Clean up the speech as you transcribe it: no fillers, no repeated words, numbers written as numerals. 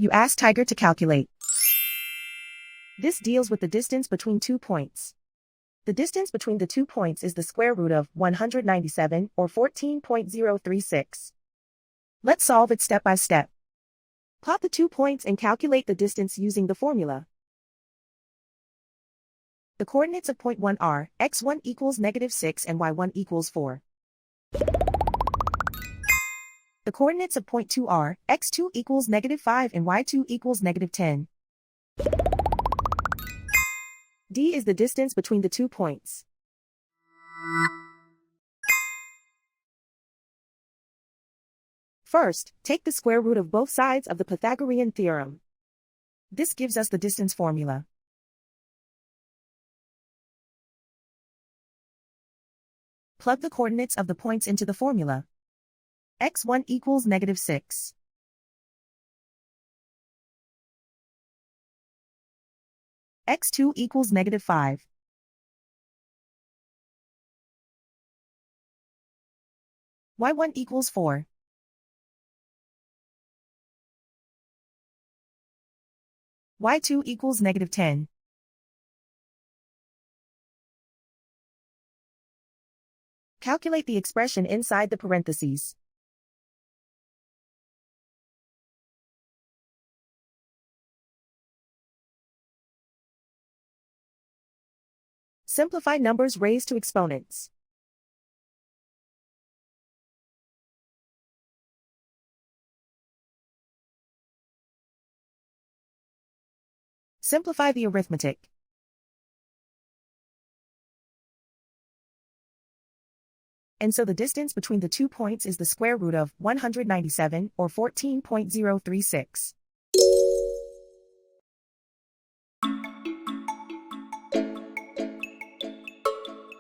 You ask Tiger to calculate. This deals with the distance between 2 points. The distance between the 2 points is the square root of 197, or 14.036. Let's solve it step by step. Plot the 2 points and calculate the distance using the formula. The coordinates of point 1 are x1 equals -6 and y1 equals 4. The coordinates of point 2 are x2 equals -5 and y2 equals -10. D is the distance between the 2 points. First, take the square root of both sides of the Pythagorean theorem. This gives us the distance formula. Plug the coordinates of the points into the formula. x1 equals -6. x2 equals -5. y1 equals 4. y2 equals -10. Calculate the expression inside the parentheses. Simplify numbers raised to exponents. Simplify the arithmetic. And so the distance between the 2 points is the square root of 197, or 14.036.